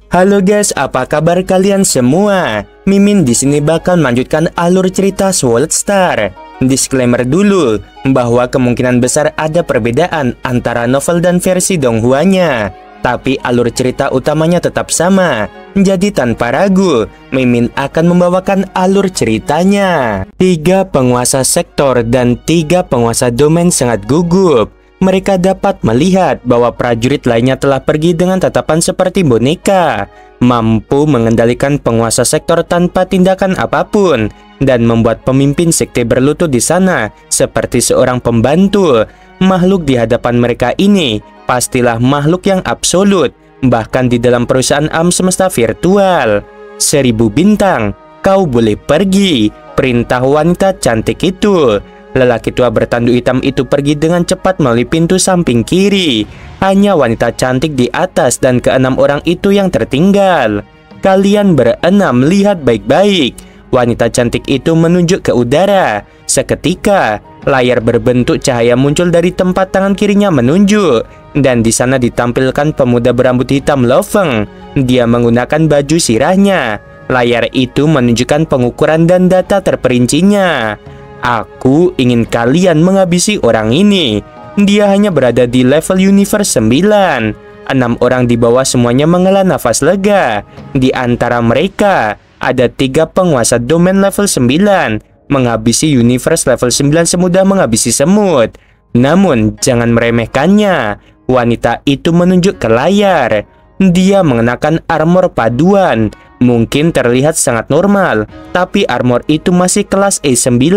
Halo guys, apa kabar kalian semua? Mimin di sini bakal melanjutkan alur cerita Sword Star. Disclaimer dulu bahwa kemungkinan besar ada perbedaan antara novel dan versi Donghua-nya, tapi alur cerita utamanya tetap sama. Jadi tanpa ragu, Mimin akan membawakan alur ceritanya. 3 penguasa sektor dan 3 penguasa domain sangat gugup. Mereka dapat melihat bahwa prajurit lainnya telah pergi dengan tatapan seperti boneka, mampu mengendalikan penguasa sektor tanpa tindakan apapun, dan membuat pemimpin sekte berlutut di sana seperti seorang pembantu. Makhluk di hadapan mereka ini pastilah makhluk yang absolut, bahkan di dalam perusahaan alam semesta virtual. 1000 bintang, kau boleh pergi, perintah wanita cantik itu. Lelaki tua bertanduk hitam itu pergi dengan cepat melalui pintu samping kiri. Hanya wanita cantik di atas dan ke-6 orang itu yang tertinggal. Kalian berenam lihat baik-baik. Wanita cantik itu menunjuk ke udara. Seketika, layar berbentuk cahaya muncul dari tempat tangan kirinya menunjuk. Dan di sana ditampilkan pemuda berambut hitam Loveng. Dia menggunakan baju sirahnya. Layar itu menunjukkan pengukuran dan data terperincinya. Aku ingin kalian menghabisi orang ini. Dia hanya berada di level universe 9. 6 orang di bawah semuanya menghela nafas lega. Di antara mereka ada 3 penguasa domain level 9. Menghabisi universe level 9 semudah menghabisi semut. Namun jangan meremehkannya. Wanita itu menunjuk ke layar. Dia mengenakan armor paduan. Mungkin terlihat sangat normal, tapi armor itu masih kelas E9.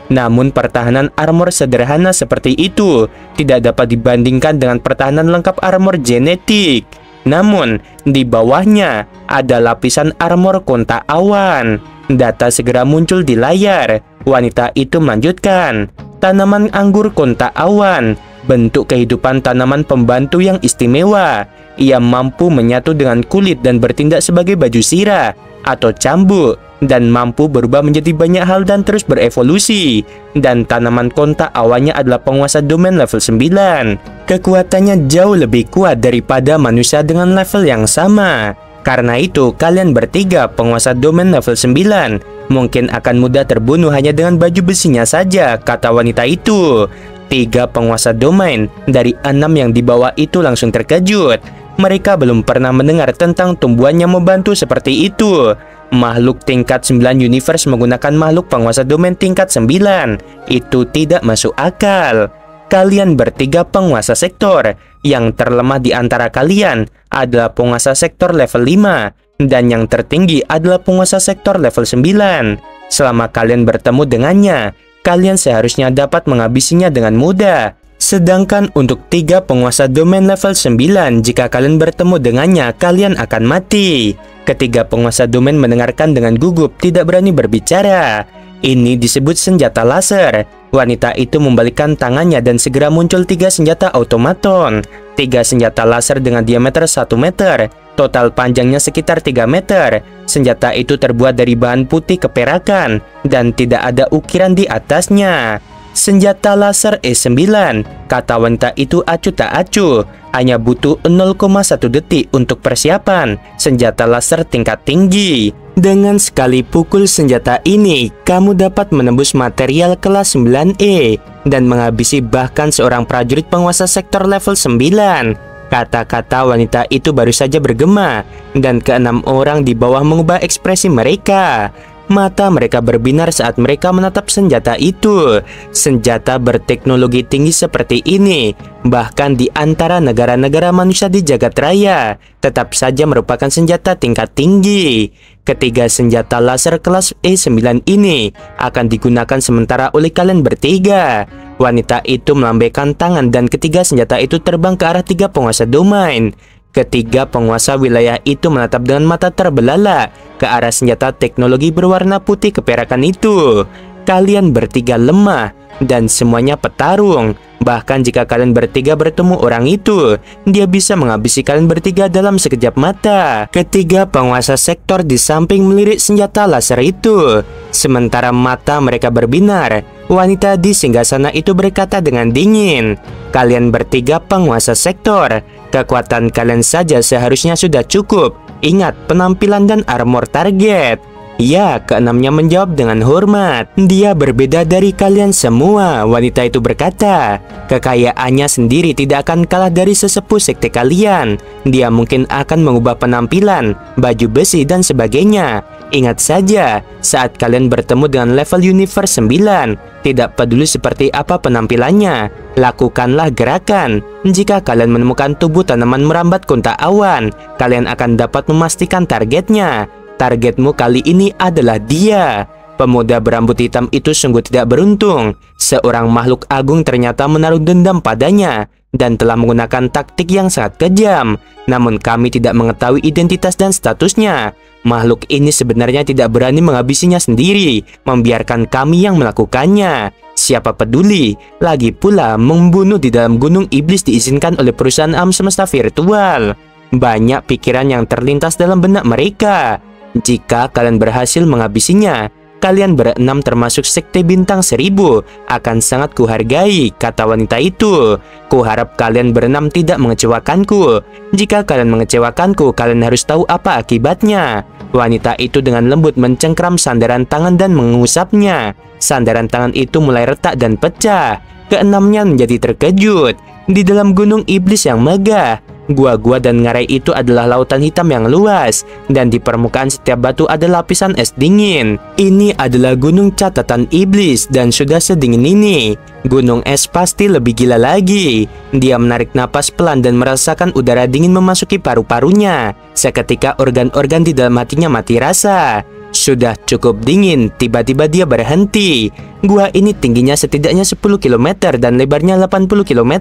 Namun pertahanan armor sederhana seperti itu tidak dapat dibandingkan dengan pertahanan lengkap armor genetik. Namun di bawahnya ada lapisan armor kontak awan. Data segera muncul di layar. Wanita itu melanjutkan, tanaman anggur kontak awan, bentuk kehidupan tanaman pembantu yang istimewa. Ia mampu menyatu dengan kulit dan bertindak sebagai baju sirah atau cambuk, dan mampu berubah menjadi banyak hal dan terus berevolusi. Dan tanaman kontak awannya adalah penguasa domain level 9. Kekuatannya jauh lebih kuat daripada manusia dengan level yang sama. Karena itu, kalian bertiga penguasa domain level 9 mungkin akan mudah terbunuh hanya dengan baju besinya saja, kata wanita itu. 3 penguasa domain dari 6 yang dibawa itu langsung terkejut. Mereka belum pernah mendengar tentang tumbuhan yang membantu seperti itu. Makhluk tingkat 9 universe menggunakan makhluk penguasa domain tingkat 9. Itu tidak masuk akal. Kalian bertiga penguasa sektor. Yang terlemah di antara kalian adalah penguasa sektor level 5. Dan yang tertinggi adalah penguasa sektor level 9. Selama kalian bertemu dengannya, kalian seharusnya dapat menghabisinya dengan mudah. Sedangkan untuk 3 penguasa domain level 9, jika kalian bertemu dengannya, kalian akan mati. Ketiga penguasa domain mendengarkan dengan gugup, tidak berani berbicara. Ini disebut senjata laser. Wanita itu membalikkan tangannya dan segera muncul 3 senjata automaton. 3 senjata laser dengan diameter 1 meter. Total panjangnya sekitar 3 meter. Senjata itu terbuat dari bahan putih keperakan dan tidak ada ukiran di atasnya. Senjata laser E9, kata wanita itu acuh tak acuh. Hanya butuh 0,1 detik untuk persiapan senjata laser tingkat tinggi. Dengan sekali pukul senjata ini, kamu dapat menembus material kelas 9E dan menghabisi bahkan seorang prajurit penguasa sektor level 9. Kata-kata wanita itu baru saja bergema, dan ke-6 orang di bawah mengubah ekspresi mereka. Mata mereka berbinar saat mereka menatap senjata itu. Senjata berteknologi tinggi seperti ini, bahkan di antara negara-negara manusia di jagat raya, tetap saja merupakan senjata tingkat tinggi. Ketiga senjata laser kelas E9 ini akan digunakan sementara oleh kalian bertiga. Wanita itu melambaikan tangan dan ketiga senjata itu terbang ke arah 3 penguasa domain. Ketiga penguasa wilayah itu menatap dengan mata terbelalak ke arah senjata teknologi berwarna putih keperakan itu. Kalian bertiga lemah dan semuanya petarung. Bahkan jika kalian bertiga bertemu orang itu, dia bisa menghabisi kalian bertiga dalam sekejap mata. Ketiga penguasa sektor di samping melirik senjata laser itu. Sementara mata mereka berbinar, wanita di singgasana itu berkata dengan dingin, "Kalian bertiga penguasa sektor. Kekuatan kalian saja seharusnya sudah cukup. Ingat penampilan dan armor target. Ya, keenamnya menjawab dengan hormat. Dia berbeda dari kalian semua, wanita itu berkata. Kekayaannya sendiri tidak akan kalah dari sesepuh sekte kalian. Dia mungkin akan mengubah penampilan, baju besi, dan sebagainya. Ingat saja, saat kalian bertemu dengan level Universe 9, tidak peduli seperti apa penampilannya, lakukanlah gerakan. Jika kalian menemukan tubuh tanaman merambat kontak awan, kalian akan dapat memastikan targetnya. Targetmu kali ini adalah dia. Pemuda berambut hitam itu sungguh tidak beruntung. Seorang makhluk agung ternyata menaruh dendam padanya dan telah menggunakan taktik yang sangat kejam. Namun kami tidak mengetahui identitas dan statusnya. Makhluk ini sebenarnya tidak berani menghabisinya sendiri, membiarkan kami yang melakukannya. Siapa peduli? Lagi pula, membunuh di dalam gunung iblis diizinkan oleh perusahaan alam semesta virtual. Banyak pikiran yang terlintas dalam benak mereka. Jika kalian berhasil menghabisinya, kalian berenam termasuk sekte bintang 1000 akan sangat kuhargai, kata wanita itu. Kuharap kalian berenam tidak mengecewakanku. Jika kalian mengecewakanku, kalian harus tahu apa akibatnya. Wanita itu dengan lembut mencengkram sandaran tangan dan mengusapnya. Sandaran tangan itu mulai retak dan pecah. Keenamnya menjadi terkejut. Di dalam gunung iblis yang megah, gua-gua dan ngarai itu adalah lautan hitam yang luas, dan di permukaan setiap batu ada lapisan es dingin. Ini adalah gunung catatan iblis, dan sudah sedingin ini, gunung es pasti lebih gila lagi. Dia menarik napas pelan dan merasakan udara dingin memasuki paru-parunya. Seketika organ-organ di dalam hatinya mati rasa. Sudah cukup dingin, tiba-tiba dia berhenti. Gua ini tingginya setidaknya 10 km dan lebarnya 80 km.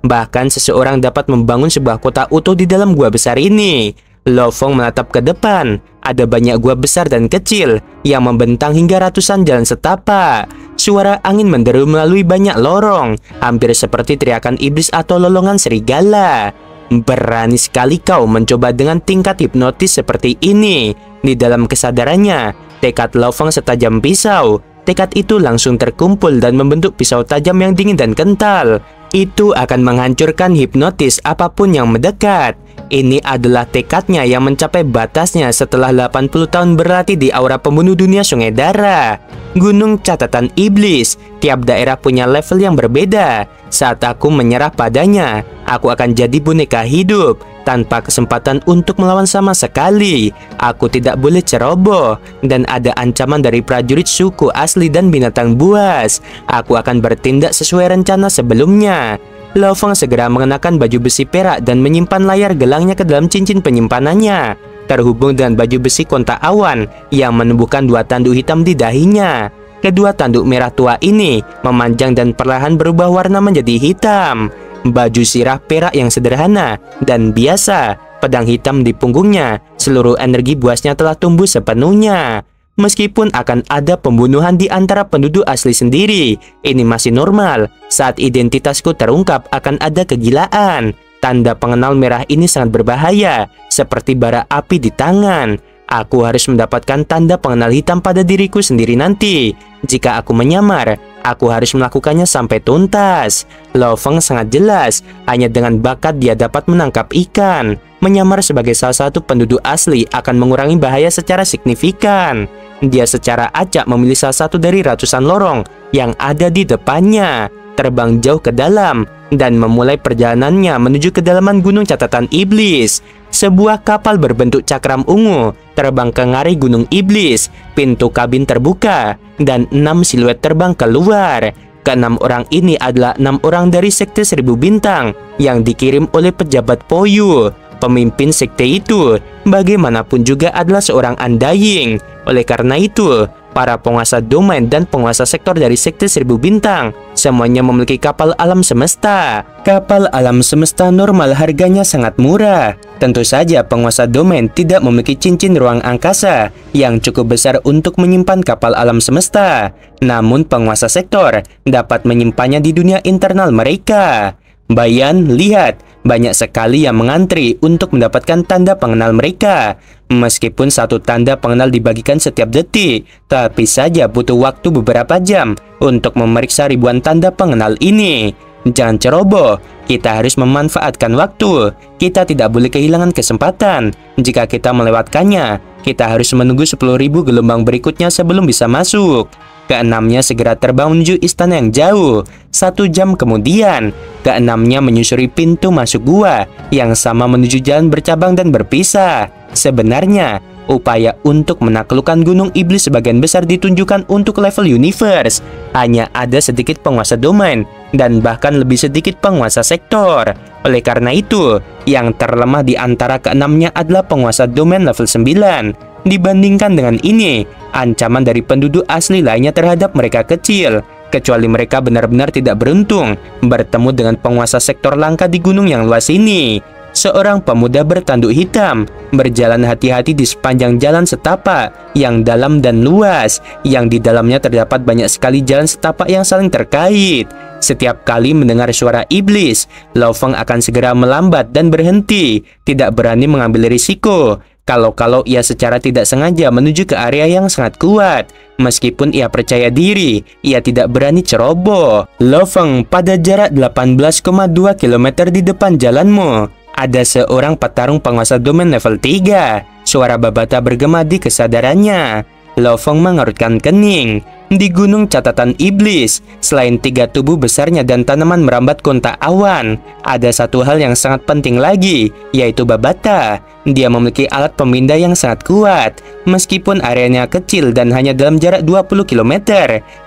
Bahkan seseorang dapat membangun sebuah kota utuh di dalam gua besar ini. Lo Fong menatap ke depan. Ada banyak gua besar dan kecil yang membentang hingga ratusan jalan setapak. Suara angin menderu melalui banyak lorong, hampir seperti teriakan iblis atau lolongan serigala. Berani sekali kau mencoba dengan tingkat hipnotis seperti ini. Di dalam kesadarannya, tekad Lo Fong setajam pisau. Tekad itu langsung terkumpul dan membentuk pisau tajam yang dingin dan kental. Itu akan menghancurkan hipnotis apapun yang mendekat. Ini adalah tekadnya yang mencapai batasnya setelah 80 tahun berlatih di aura pembunuh dunia Sungai Dara. Gunung Catatan Iblis, tiap daerah punya level yang berbeda. Saat aku menyerah padanya, aku akan jadi boneka hidup tanpa kesempatan untuk melawan sama sekali. Aku tidak boleh ceroboh, dan ada ancaman dari prajurit suku asli dan binatang buas. Aku akan bertindak sesuai rencana sebelumnya. Lo Fong segera mengenakan baju besi perak dan menyimpan layar gelangnya ke dalam cincin penyimpanannya, terhubung dengan baju besi kontak awan yang menumbuhkan dua tanduk hitam di dahinya. Kedua tanduk merah tua ini memanjang dan perlahan berubah warna menjadi hitam. Baju sirah perak yang sederhana dan biasa, pedang hitam di punggungnya, seluruh energi buasnya telah tumbuh sepenuhnya. Meskipun akan ada pembunuhan di antara penduduk asli sendiri, ini masih normal. Saat identitasku terungkap akan ada kegilaan. Tanda pengenal merah ini sangat berbahaya, seperti bara api di tangan. Aku harus mendapatkan tanda pengenal hitam pada diriku sendiri nanti. Jika aku menyamar, aku harus melakukannya sampai tuntas. Lo Fong sangat jelas, hanya dengan bakat dia dapat menangkap ikan. Menyamar sebagai salah satu penduduk asli akan mengurangi bahaya secara signifikan. Dia secara acak memilih salah satu dari ratusan lorong yang ada di depannya, terbang jauh ke dalam, dan memulai perjalanannya menuju kedalaman Gunung Catatan Iblis. Sebuah kapal berbentuk cakram ungu terbang ke ngarai Gunung Iblis. Pintu kabin terbuka, dan 6 siluet terbang keluar. Keenam orang ini adalah 6 orang dari sekte 1000 bintang yang dikirim oleh pejabat Poyu. Pemimpin sekte itu bagaimanapun juga adalah seorang Undying. Oleh karena itu, para penguasa domain dan penguasa sektor dari sekte 1000 bintang semuanya memiliki kapal alam semesta. Kapal alam semesta normal harganya sangat murah. Tentu saja penguasa domain tidak memiliki cincin ruang angkasa yang cukup besar untuk menyimpan kapal alam semesta. Namun penguasa sektor dapat menyimpannya di dunia internal mereka. Bayan, lihat, banyak sekali yang mengantri untuk mendapatkan tanda pengenal mereka. Meskipun satu tanda pengenal dibagikan setiap detik, tapi saja butuh waktu beberapa jam untuk memeriksa ribuan tanda pengenal ini. Jangan ceroboh, kita harus memanfaatkan waktu. Kita tidak boleh kehilangan kesempatan. Jika kita melewatkannya, kita harus menunggu 10.000 gelombang berikutnya sebelum bisa masuk. Keenamnya segera terbang menuju istana yang jauh. 1 jam kemudian, keenamnya menyusuri pintu masuk gua yang sama menuju jalan bercabang dan berpisah. Sebenarnya, upaya untuk menaklukkan Gunung Iblis sebagian besar ditunjukkan untuk level universe. Hanya ada sedikit penguasa domain dan bahkan lebih sedikit penguasa sektor. Oleh karena itu, yang terlemah di antara keenamnya adalah penguasa domain level 9. Dibandingkan dengan ini, ancaman dari penduduk asli lainnya terhadap mereka kecil, kecuali mereka benar-benar tidak beruntung bertemu dengan penguasa sektor langka di gunung yang luas ini. Seorang pemuda bertanduk hitam berjalan hati-hati di sepanjang jalan setapak yang dalam dan luas, yang di dalamnya terdapat banyak sekali jalan setapak yang saling terkait. Setiap kali mendengar suara iblis, Lo Feng akan segera melambat dan berhenti, tidak berani mengambil risiko. Kalau ia secara tidak sengaja menuju ke area yang sangat kuat. Meskipun ia percaya diri, ia tidak berani ceroboh. Lo Feng, pada jarak 18,2 km di depan jalanmu, ada seorang petarung penguasa domain level 3. Suara Babata bergema di kesadarannya. Lo Feng mengerutkan kening. Di Gunung Catatan Iblis, selain 3 tubuh besarnya dan tanaman merambat kontak awan, ada satu hal yang sangat penting lagi, yaitu Babata. Dia memiliki alat pemindai yang sangat kuat. Meskipun areanya kecil dan hanya dalam jarak 20 km,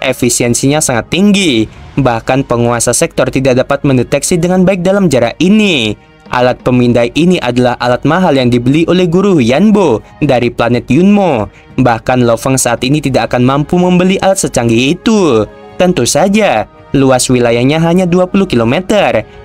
efisiensinya sangat tinggi. Bahkan penguasa sektor tidak dapat mendeteksi dengan baik dalam jarak ini. Alat pemindai ini adalah alat mahal yang dibeli oleh guru Yanbo dari planet Yunmo. Bahkan Lo Feng saat ini tidak akan mampu membeli alat secanggih itu. Tentu saja, luas wilayahnya hanya 20 km,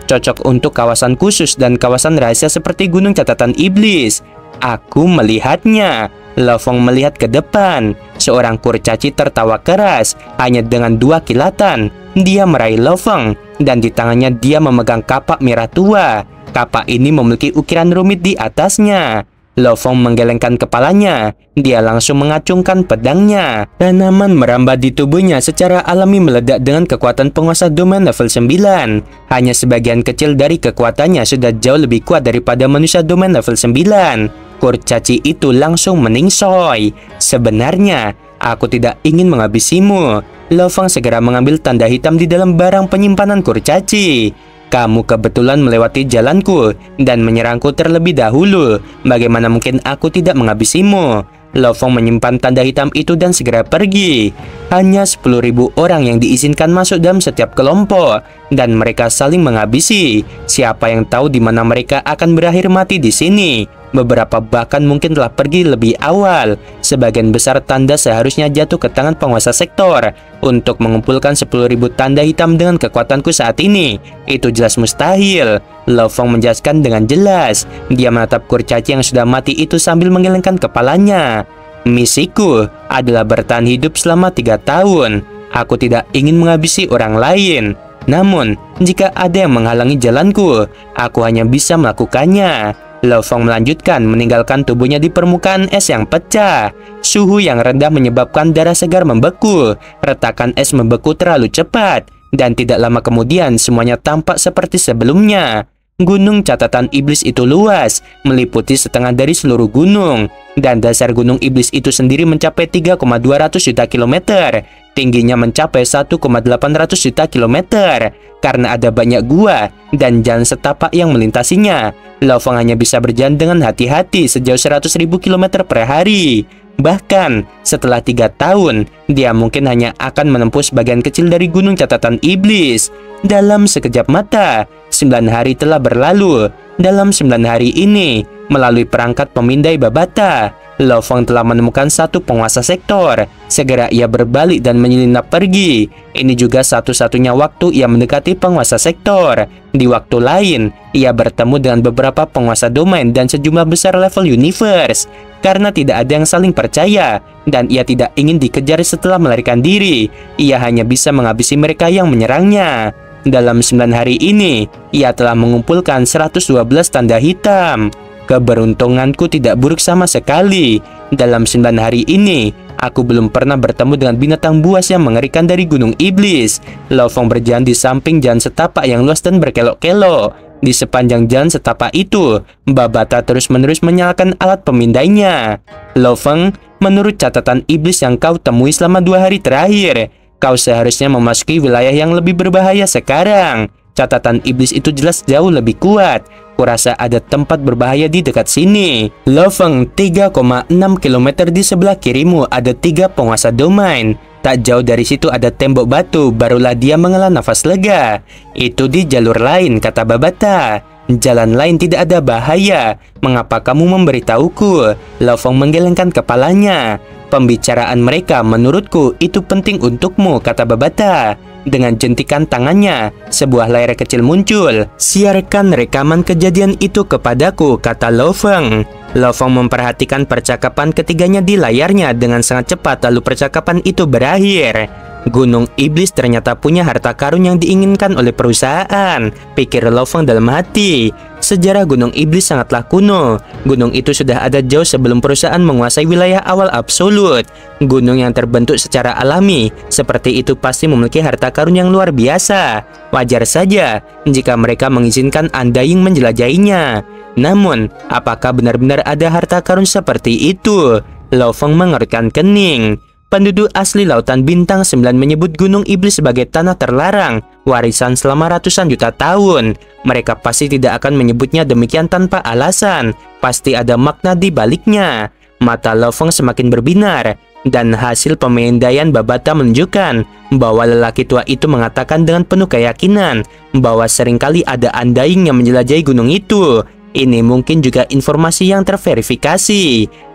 cocok untuk kawasan khusus dan kawasan rahasia seperti Gunung Catatan Iblis. Aku melihatnya. Lo Feng melihat ke depan. Seorang kurcaci tertawa keras, hanya dengan 2 kilatan. Dia meraih Lo Feng, dan di tangannya dia memegang kapak merah tua. Kapak ini memiliki ukiran rumit di atasnya. Lo Feng menggelengkan kepalanya. Dia langsung mengacungkan pedangnya. Tanaman merambat di tubuhnya secara alami meledak dengan kekuatan penguasa domain level 9. Hanya sebagian kecil dari kekuatannya sudah jauh lebih kuat daripada manusia domain level 9. Kurcaci itu langsung meningsoy. Sebenarnya, aku tidak ingin menghabisimu. Lo Feng segera mengambil tanda hitam di dalam barang penyimpanan kurcaci. Kamu kebetulan melewati jalanku dan menyerangku terlebih dahulu. Bagaimana mungkin aku tidak menghabisimu? Lo Feng menyimpan tanda hitam itu dan segera pergi. Hanya 10.000 orang yang diizinkan masuk dalam setiap kelompok, dan mereka saling menghabisi. Siapa yang tahu di mana mereka akan berakhir mati di sini? Beberapa bahkan mungkin telah pergi lebih awal. Sebagian besar tanda seharusnya jatuh ke tangan penguasa sektor. Untuk mengumpulkan 10.000 tanda hitam dengan kekuatanku saat ini, itu jelas mustahil. Lo Feng menjelaskan dengan jelas. Dia menatap kurcaci yang sudah mati itu sambil menggelengkan kepalanya. Misiku adalah bertahan hidup selama 3 tahun. Aku tidak ingin menghabisi orang lain. Namun, jika ada yang menghalangi jalanku, aku hanya bisa melakukannya. Lo Feng melanjutkan, meninggalkan tubuhnya di permukaan es yang pecah. Suhu yang rendah menyebabkan darah segar membeku. Retakan es membeku terlalu cepat, dan tidak lama kemudian semuanya tampak seperti sebelumnya. Gunung Catatan Iblis itu luas, meliputi setengah dari seluruh gunung, dan dasar Gunung Iblis itu sendiri mencapai 3,200 juta kilometer. Tingginya mencapai 1,800 juta kilometer. Karena ada banyak gua dan jalan setapak yang melintasinya, Lo Feng hanya bisa berjalan dengan hati-hati sejauh 100.000 km per hari. Bahkan setelah 3 tahun, dia mungkin hanya akan menempuh sebagian kecil dari Gunung Catatan Iblis. Dalam sekejap mata, 9 hari telah berlalu. Dalam 9 hari ini, melalui perangkat pemindai Babata, Lo Feng telah menemukan satu penguasa sektor. Segera ia berbalik dan menyelinap pergi. Ini juga satu-satunya waktu ia mendekati penguasa sektor. Di waktu lain, ia bertemu dengan beberapa penguasa domain dan sejumlah besar level universe. Karena tidak ada yang saling percaya, dan ia tidak ingin dikejar setelah melarikan diri, ia hanya bisa menghabisi mereka yang menyerangnya. Dalam 9 hari ini, ia telah mengumpulkan 112 tanda hitam. Keberuntunganku tidak buruk sama sekali. Dalam 9 hari ini, Aku belum pernah bertemu dengan binatang buas yang mengerikan dari Gunung Iblis. Lo Feng berjalan di samping jalan setapak yang luas dan berkelok-kelok. Di sepanjang jalan setapak itu, Babata terus-menerus menyalakan alat pemindainya. Lo Feng, menurut catatan iblis yang kau temui selama 2 hari terakhir, kau seharusnya memasuki wilayah yang lebih berbahaya sekarang. Catatan iblis itu jelas jauh lebih kuat. Kurasa ada tempat berbahaya di dekat sini. Lo Feng, 3,6 km di sebelah kirimu ada 3 penguasa domain. Tak jauh dari situ ada tembok batu. Barulah dia menghela nafas lega. Itu di jalur lain, kata Babata. Jalan lain tidak ada bahaya. Mengapa kamu memberitahuku? Lo Feng menggelengkan kepalanya. Pembicaraan mereka menurutku itu penting untukmu, kata Babata. Dengan jentikan tangannya, sebuah layar kecil muncul. Siarkan rekaman kejadian itu kepadaku, kata Lo Feng. Lo Feng memperhatikan percakapan ketiganya di layarnya dengan sangat cepat, lalu percakapan itu berakhir. Gunung Iblis ternyata punya harta karun yang diinginkan oleh perusahaan, pikir Lo Feng dalam hati. Sejarah Gunung Iblis sangatlah kuno. Gunung itu sudah ada jauh sebelum perusahaan menguasai wilayah awal absolut. Gunung yang terbentuk secara alami seperti itu pasti memiliki harta karun yang luar biasa. Wajar saja jika mereka mengizinkan Undying menjelajahinya. Namun, apakah benar-benar ada harta karun seperti itu? Lo Feng mengerutkan kening. Penduduk asli Lautan Bintang 9 menyebut Gunung Iblis sebagai tanah terlarang, warisan selama ratusan juta tahun. Mereka pasti tidak akan menyebutnya demikian tanpa alasan. Pasti ada makna di baliknya. Mata Lo Feng semakin berbinar, dan hasil pemindaian Babata menunjukkan bahwa lelaki tua itu mengatakan dengan penuh keyakinan bahwa seringkali ada Undying yang menjelajahi gunung itu. Ini mungkin juga informasi yang terverifikasi.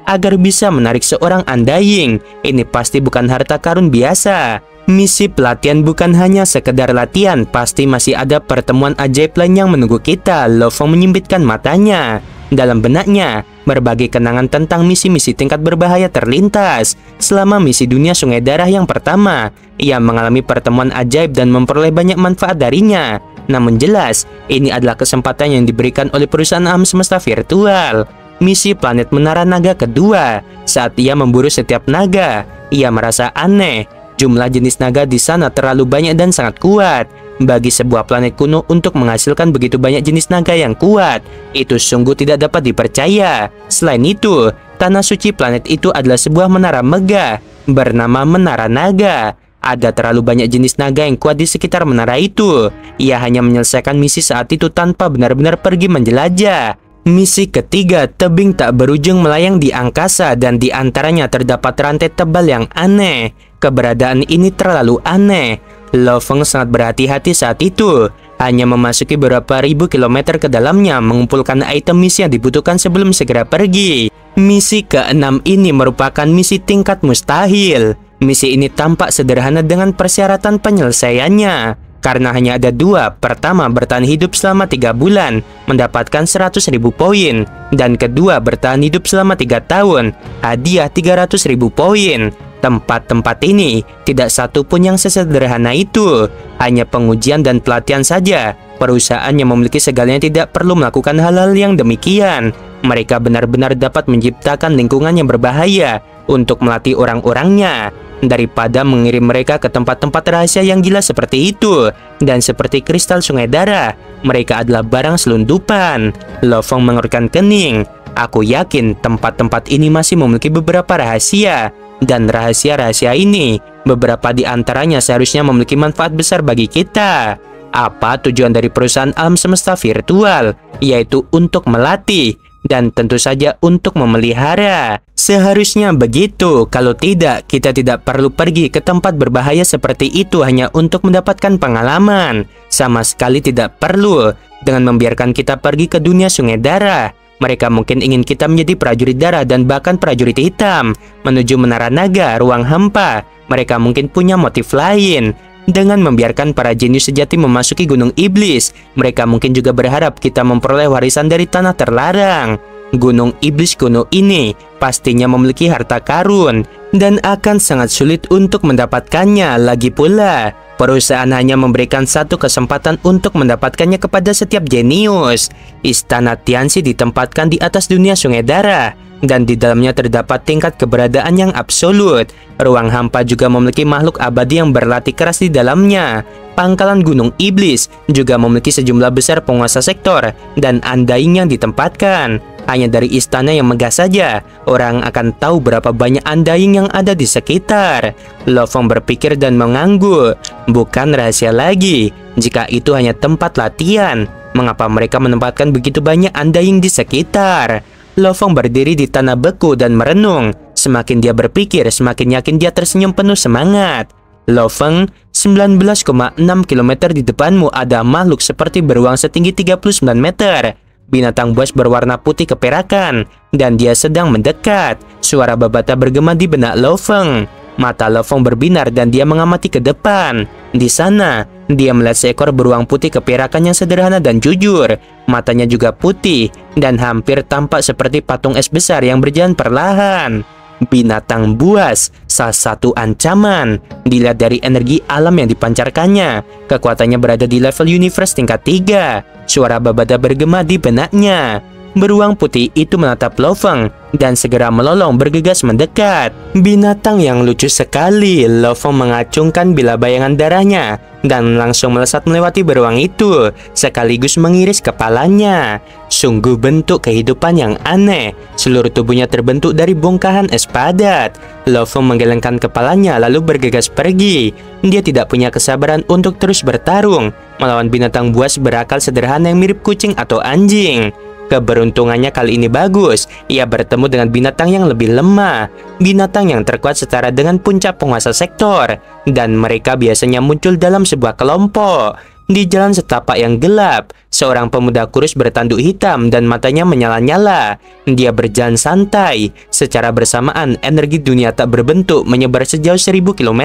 Agar bisa menarik seorang Undying, ini pasti bukan harta karun biasa. Misi pelatihan bukan hanya sekedar latihan, pasti masih ada pertemuan ajaib lain yang menunggu kita. Lo Feng menyembitkan matanya. Dalam benaknya, berbagai kenangan tentang misi-misi tingkat berbahaya terlintas. Selama misi dunia Sungai Darah yang pertama, ia mengalami pertemuan ajaib dan memperoleh banyak manfaat darinya. Namun jelas, ini adalah kesempatan yang diberikan oleh perusahaan alam semesta virtual. Misi planet Menara Naga kedua. Saat ia memburu setiap naga, ia merasa aneh. Jumlah jenis naga di sana terlalu banyak dan sangat kuat. Bagi sebuah planet kuno untuk menghasilkan begitu banyak jenis naga yang kuat, itu sungguh tidak dapat dipercaya. Selain itu, tanah suci planet itu adalah sebuah menara megah bernama Menara Naga. Ada terlalu banyak jenis naga yang kuat di sekitar menara itu. Ia hanya menyelesaikan misi saat itu tanpa benar-benar pergi menjelajah. Misi ketiga, tebing tak berujung melayang di angkasa dan di antaranya terdapat rantai tebal yang aneh. Keberadaan ini terlalu aneh. Lo Feng sangat berhati-hati saat itu. Hanya memasuki beberapa ribu kilometer ke dalamnya, mengumpulkan item misi yang dibutuhkan sebelum segera pergi. Misi ke-6 ini merupakan misi tingkat mustahil. Misi ini tampak sederhana dengan persyaratan penyelesaiannya. Karena hanya ada 2, pertama bertahan hidup selama 3 bulan, mendapatkan 100.000 poin, dan kedua bertahan hidup selama 3 tahun, hadiah 300.000 poin. Tempat-tempat ini tidak satu pun yang sesederhana itu, hanya pengujian dan pelatihan saja. Perusahaan yang memiliki segalanya tidak perlu melakukan hal-hal yang demikian. Mereka benar-benar dapat menciptakan lingkungan yang berbahaya untuk melatih orang-orangnya, daripada mengirim mereka ke tempat-tempat rahasia yang gila seperti itu. Dan seperti kristal Sungai Darah, mereka adalah barang selundupan. Lo Feng mengerutkan kening. Aku yakin tempat-tempat ini masih memiliki beberapa rahasia. Dan rahasia-rahasia ini, beberapa di antaranya seharusnya memiliki manfaat besar bagi kita. Apa tujuan dari perusahaan alam semesta virtual? Yaitu untuk melatih, dan tentu saja untuk memelihara. Seharusnya begitu. Kalau tidak, kita tidak perlu pergi ke tempat berbahaya seperti itu hanya untuk mendapatkan pengalaman. Sama sekali tidak perlu. Dengan membiarkan kita pergi ke dunia Sungai Darah, mereka mungkin ingin kita menjadi prajurit darah dan bahkan prajurit hitam. Menuju Menara Naga, ruang hampa, mereka mungkin punya motif lain. Dengan membiarkan para jenius sejati memasuki Gunung Iblis, mereka mungkin juga berharap kita memperoleh warisan dari tanah terlarang. Gunung Iblis kuno ini pastinya memiliki harta karun dan akan sangat sulit untuk mendapatkannya. Lagi pula, perusahaan hanya memberikan satu kesempatan untuk mendapatkannya kepada setiap jenius. Istana Tianxi ditempatkan di atas dunia Sungai Darah. dan di dalamnya terdapat tingkat keberadaan yang absolut. Ruang hampa juga memiliki makhluk abadi yang berlatih keras di dalamnya. Pangkalan Gunung Iblis juga memiliki sejumlah besar penguasa sektor dan undying yang ditempatkan. Hanya dari istana yang megah saja, orang akan tahu berapa banyak undying yang ada di sekitar. Lo Feng berpikir dan mengangguk. Bukan rahasia lagi, jika itu hanya tempat latihan. Mengapa mereka menempatkan begitu banyak undying di sekitar? Lo Feng berdiri di tanah beku dan merenung. Semakin dia berpikir, semakin yakin dia tersenyum penuh semangat. Lo Feng, 19,6 km di depanmu ada makhluk seperti beruang setinggi 39 meter. Binatang buas berwarna putih keperakan, dan dia sedang mendekat. Suara babata bergema di benak Lo Feng. Mata Lo Feng berbinar dan dia mengamati ke depan. Di sana, dia melihat seekor beruang putih keperakan yang sederhana dan jujur. Matanya juga putih, dan hampir tampak seperti patung es besar yang berjalan perlahan. Binatang buas, salah satu ancaman. Dilihat dari energi alam yang dipancarkannya, kekuatannya berada di level universe tingkat 3. Suara babada bergema di benaknya. Beruang putih itu menatap Lo Feng dan segera melolong bergegas mendekat. Binatang yang lucu sekali. Lo Feng mengacungkan bilah bayangan darahnya dan langsung melesat melewati beruang itu, sekaligus mengiris kepalanya. Sungguh bentuk kehidupan yang aneh. Seluruh tubuhnya terbentuk dari bongkahan es padat. Lo Feng menggelengkan kepalanya lalu bergegas pergi. Dia tidak punya kesabaran untuk terus bertarung melawan binatang buas berakal sederhana yang mirip kucing atau anjing. Keberuntungannya kali ini bagus. Ia bertemu dengan binatang yang lebih lemah, binatang yang terkuat setara dengan puncak penguasa sektor, dan mereka biasanya muncul dalam sebuah kelompok. Di jalan setapak yang gelap, seorang pemuda kurus bertanduk hitam dan matanya menyala-nyala. Dia berjalan santai. Secara bersamaan, energi dunia tak berbentuk menyebar sejauh 1000 km.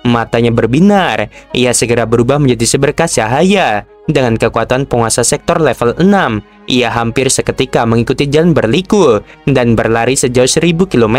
Matanya berbinar. Ia segera berubah menjadi seberkas cahaya. Dengan kekuatan penguasa sektor level 6, ia hampir seketika mengikuti jalan berliku dan berlari sejauh 1000 km.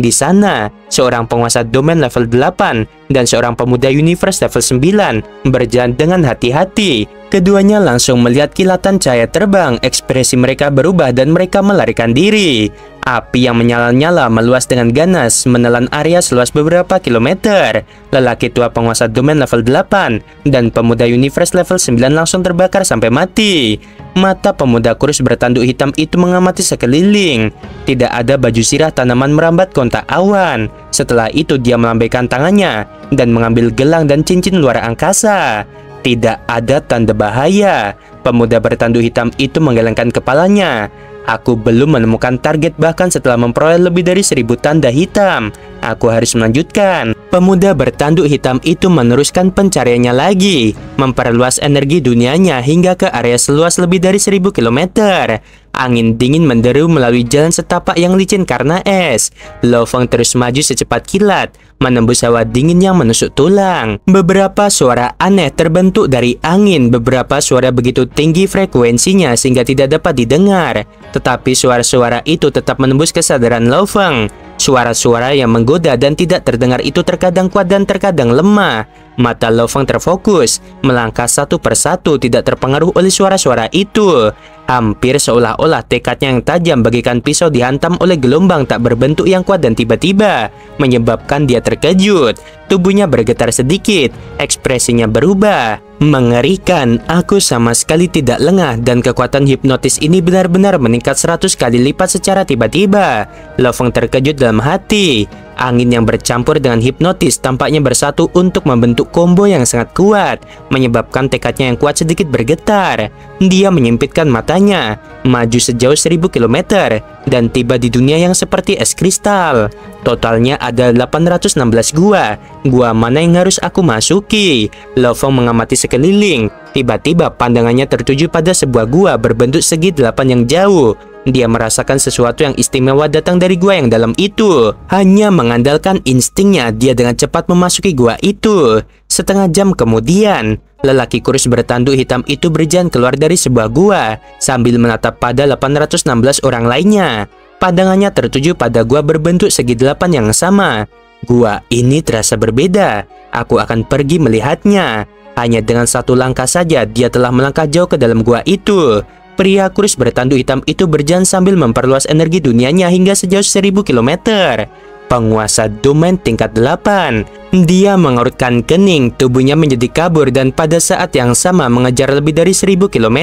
Di sana, seorang penguasa domain level 8 dan seorang pemuda universe level 9 berjalan dengan hati-hati. Keduanya langsung melihat kilatan cahaya terbang, ekspresi mereka berubah dan mereka melarikan diri. Api yang menyala-nyala meluas dengan ganas, menelan area seluas beberapa kilometer. Lelaki tua penguasa domain level 8 dan pemuda universe level 9 langsung terbakar sampai mati. Mata pemuda kurus bertanduk hitam itu mengamati sekeliling. Tidak ada baju sirah tanaman merambat kontak awan. Setelah itu dia melambaikan tangannya dan mengambil gelang dan cincin luar angkasa. Tidak ada tanda bahaya. Pemuda bertanduk hitam itu menggelengkan kepalanya. Aku belum menemukan target bahkan setelah memperoleh lebih dari 1000 tanda hitam. Aku harus melanjutkan. Pemuda bertanduk hitam itu meneruskan pencariannya lagi, memperluas energi dunianya hingga ke area seluas lebih dari 1000 km. Angin dingin menderu melalui jalan setapak yang licin karena es. Lo Feng terus maju secepat kilat, menembus hawa dingin yang menusuk tulang. Beberapa suara aneh terbentuk dari angin, beberapa suara begitu tinggi frekuensinya sehingga tidak dapat didengar. Tetapi suara-suara itu tetap menembus kesadaran Lo Feng. Suara-suara yang menggoda dan tidak terdengar itu terkadang kuat dan terkadang lemah. Mata Lo Feng terfokus, melangkah satu persatu tidak terpengaruh oleh suara-suara itu. Hampir seolah-olah tekadnya yang tajam bagaikan pisau dihantam oleh gelombang tak berbentuk yang kuat dan tiba-tiba menyebabkan dia terkejut. Tubuhnya bergetar sedikit, ekspresinya berubah. Mengerikan, aku sama sekali tidak lengah dan kekuatan hipnotis ini benar-benar meningkat 100 kali lipat secara tiba-tiba. Lo Feng terkejut dalam hati. Angin yang bercampur dengan hipnotis tampaknya bersatu untuk membentuk combo yang sangat kuat, menyebabkan tekadnya yang kuat sedikit bergetar. Dia menyempitkan matanya, maju sejauh 1000 km, dan tiba di dunia yang seperti es kristal. Totalnya ada 816 gua. Gua mana yang harus aku masuki? Lo Feng mengamati sekeliling. Tiba-tiba pandangannya tertuju pada sebuah gua berbentuk segi 8 yang jauh. Dia merasakan sesuatu yang istimewa datang dari gua yang dalam itu. Hanya mengandalkan instingnya, dia dengan cepat memasuki gua itu. Setengah jam kemudian, lelaki kurus bertanduk hitam itu berjalan keluar dari sebuah gua sambil menatap pada 816 orang lainnya. Pandangannya tertuju pada gua berbentuk segi 8 yang sama. Gua ini terasa berbeda. Aku akan pergi melihatnya. Hanya dengan satu langkah saja dia telah melangkah jauh ke dalam gua itu. Pria kurus bertanduk hitam itu berjalan sambil memperluas energi dunianya hingga sejauh 1000 km. Penguasa domain tingkat 8. Dia mengerutkan kening, tubuhnya menjadi kabur dan pada saat yang sama mengejar lebih dari 1000 km.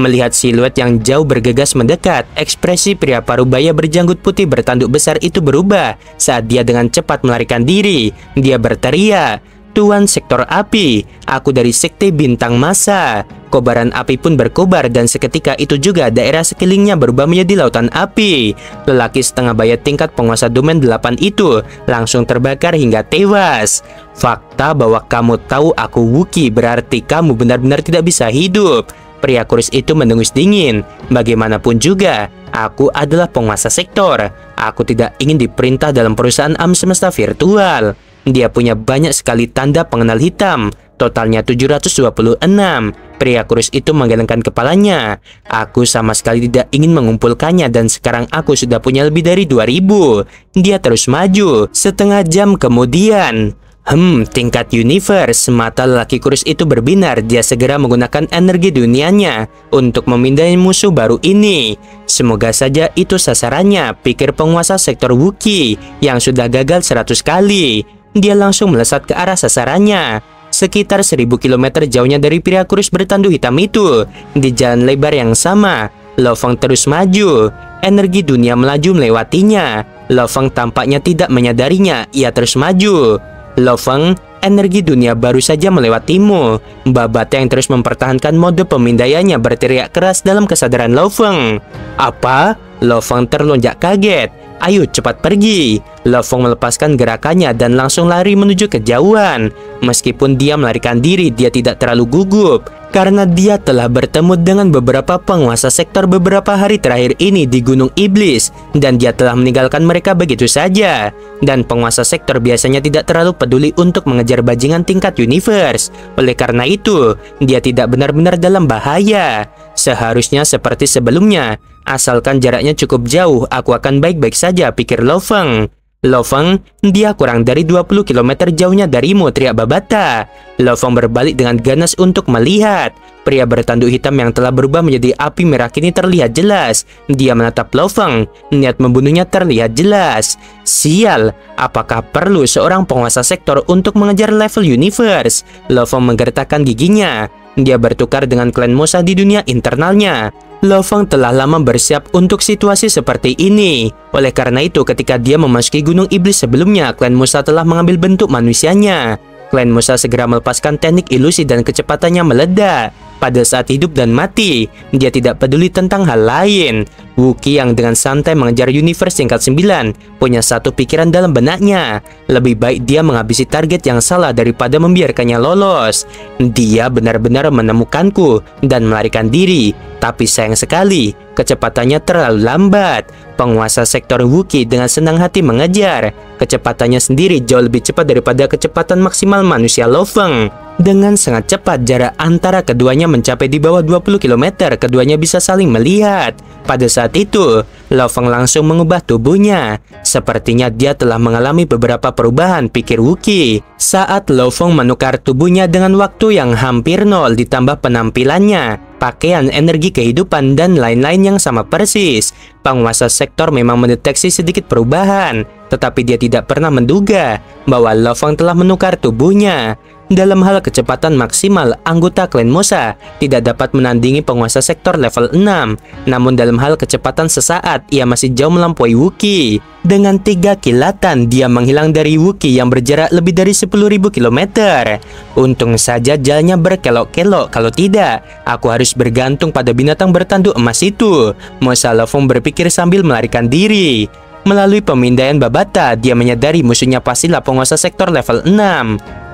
Melihat siluet yang jauh bergegas mendekat, ekspresi pria parubaya berjanggut putih bertanduk besar itu berubah saat dia dengan cepat melarikan diri. Dia berteriak, "Tuan Sektor Api, aku dari Sekte Bintang Masa." Kobaran api pun berkobar dan seketika itu juga daerah sekelilingnya berubah menjadi lautan api. Lelaki setengah baya tingkat penguasa domain 8 itu langsung terbakar hingga tewas. Fakta bahwa kamu tahu aku Wookiee berarti kamu benar-benar tidak bisa hidup. Pria kurus itu mendengus dingin. Bagaimanapun juga, aku adalah penguasa sektor. Aku tidak ingin diperintah dalam perusahaan alam semesta virtual. Dia punya banyak sekali tanda pengenal hitam, totalnya 726. Pria kurus itu menggelengkan kepalanya. Aku sama sekali tidak ingin mengumpulkannya dan sekarang aku sudah punya lebih dari 2000. Dia terus maju. Setengah jam kemudian, tingkat universe. Mata lelaki kurus itu berbinar. Dia segera menggunakan energi dunianya untuk memindahi musuh baru ini. Semoga saja itu sasarannya, pikir penguasa sektor Wookiee yang sudah gagal 100 kali. Dia langsung melesat ke arah sasarannya. Sekitar 1000 km jauhnya dari pria kurus bertanduk hitam itu. Di jalan lebar yang sama, Lo Feng terus maju. Energi dunia melaju melewatinya. Lo Feng tampaknya tidak menyadarinya. Ia terus maju. Lo Feng, energi dunia baru saja melewatimu. Babata yang terus mempertahankan mode pemindaiannya berteriak keras dalam kesadaran Lo Feng. Apa? Lo Feng terlonjak kaget. Ayo cepat pergi. Lo Feng melepaskan gerakannya dan langsung lari menuju kejauhan. Meskipun dia melarikan diri, dia tidak terlalu gugup karena dia telah bertemu dengan beberapa penguasa sektor beberapa hari terakhir ini di Gunung Iblis dan dia telah meninggalkan mereka begitu saja. Dan penguasa sektor biasanya tidak terlalu peduli untuk mengejar bajingan tingkat universe. Oleh karena itu, dia tidak benar-benar dalam bahaya. Seharusnya seperti sebelumnya. Asalkan jaraknya cukup jauh, aku akan baik-baik saja, pikir Lo Feng. Lo Feng, dia kurang dari 20 km jauhnya darimu, teriak Babata. Lo Feng berbalik dengan ganas untuk melihat. Pria bertanduk hitam yang telah berubah menjadi api merah kini terlihat jelas. Dia menatap Lo Feng, niat membunuhnya terlihat jelas. Sial, apakah perlu seorang penguasa sektor untuk mengejar level universe? Lo Feng menggertakkan giginya. Dia bertukar dengan klan Mosa di dunia internalnya. Lo Feng telah lama bersiap untuk situasi seperti ini. Oleh karena itu, ketika dia memasuki Gunung Iblis sebelumnya, klan Musa telah mengambil bentuk manusianya. Klan Musa segera melepaskan teknik ilusi dan kecepatannya meledak. Pada saat hidup dan mati, dia tidak peduli tentang hal lain. Wookiee yang dengan santai mengejar universe tingkat 9 punya satu pikiran dalam benaknya. Lebih baik dia menghabisi target yang salah daripada membiarkannya lolos. Dia benar-benar menemukanku dan melarikan diri. Tapi sayang sekali, kecepatannya terlalu lambat. Penguasa sektor Wookiee dengan senang hati mengejar. Kecepatannya sendiri jauh lebih cepat daripada kecepatan maksimal manusia Lo Feng. Dengan sangat cepat, jarak antara keduanya mencapai di bawah 20 km. Keduanya bisa saling melihat. Pada saat itu, Lo Feng langsung mengubah tubuhnya. Sepertinya dia telah mengalami beberapa perubahan, pikir Wookiee. Saat Lo Feng menukar tubuhnya dengan waktu yang hampir nol ditambah penampilannya, pakaian, energi kehidupan, dan lain-lain yang sama persis, penguasa sektor memang mendeteksi sedikit perubahan. Tetapi dia tidak pernah menduga bahwa Lo Feng telah menukar tubuhnya. Dalam hal kecepatan maksimal, anggota klan Mosa tidak dapat menandingi penguasa sektor level 6. Namun dalam hal kecepatan sesaat, ia masih jauh melampaui Wookiee. Dengan 3 kilatan, dia menghilang dari Wookiee yang berjarak lebih dari 10.000 km. Untung saja jalannya berkelok-kelok, kalau tidak, aku harus bergantung pada binatang bertanduk emas itu. Mosa Lo Feng berpikir sambil melarikan diri. Melalui pemindaian Babata, dia menyadari musuhnya pastilah penguasa sektor level 6.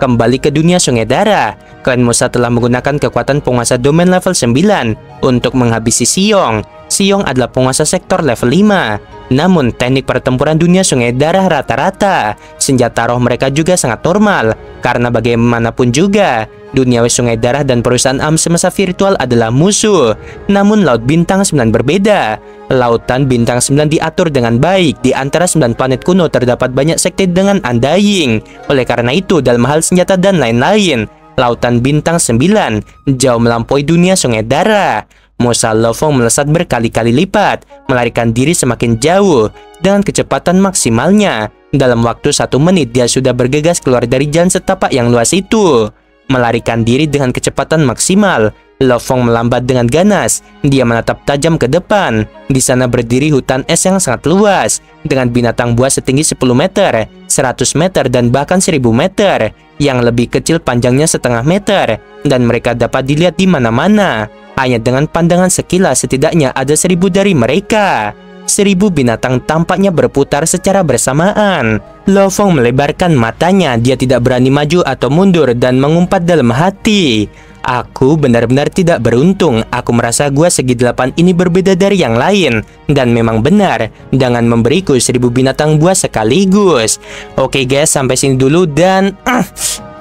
Kembali ke dunia Sungai Darah, klan Musa telah menggunakan kekuatan penguasa domain level 9 untuk menghabisi Xiong. Xiong adalah penguasa sektor level 5. Namun, teknik pertempuran dunia Sungai Darah rata-rata. Senjata roh mereka juga sangat normal, karena bagaimanapun juga, dunia Sungai Darah dan perusahaan alam semesta virtual adalah musuh. Namun Laut Bintang 9 berbeda. Lautan Bintang 9 diatur dengan baik. Di antara 9 planet kuno terdapat banyak sekte dengan Undying. Oleh karena itu, dalam hal senjata dan lain-lain, Lautan Bintang 9 jauh melampaui dunia Sungai Darah. Musa Lofeng melesat berkali-kali lipat, melarikan diri semakin jauh dengan kecepatan maksimalnya. Dalam waktu 1 menit dia sudah bergegas keluar dari jalan setapak yang luas itu. Melarikan diri dengan kecepatan maksimal, Lofeng melambat dengan ganas. Dia menatap tajam ke depan. Di sana berdiri hutan es yang sangat luas, dengan binatang buas setinggi 10 meter, 100 meter, dan bahkan 1000 meter. Yang lebih kecil panjangnya setengah meter, dan mereka dapat dilihat di mana-mana. Hanya dengan pandangan sekilas setidaknya ada 1000 dari mereka. 1000 binatang tampaknya berputar secara bersamaan. Lofeng melebarkan matanya. Dia tidak berani maju atau mundur dan mengumpat dalam hati. Aku benar-benar tidak beruntung. Aku merasa gua segi 8 ini berbeda dari yang lain. Dan memang benar, dengan memberiku 1000 binatang buas sekaligus. Oke guys, sampai sini dulu. Dan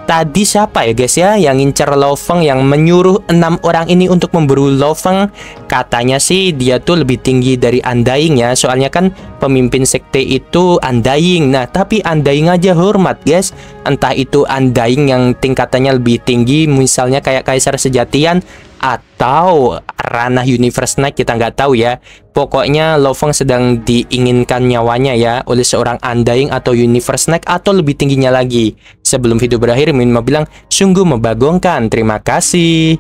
tadi siapa ya guys ya yang ngincer Lofeng, yang menyuruh 6 orang ini untuk memburu Lofeng? Katanya sih dia tuh lebih tinggi dari Undying ya. Soalnya kan pemimpin sekte itu Undying. Nah, tapi Undying aja hormat guys. Entah itu Undying yang tingkatannya lebih tinggi, misalnya kayak Kaisar Sejatian, atau ranah Universe Knight, kita nggak tahu ya. Pokoknya Lofeng sedang diinginkan nyawanya ya oleh seorang Undying atau Universe Knight atau lebih tingginya lagi. Sebelum video berakhir, Min mau bilang sungguh membagongkan. Terima kasih.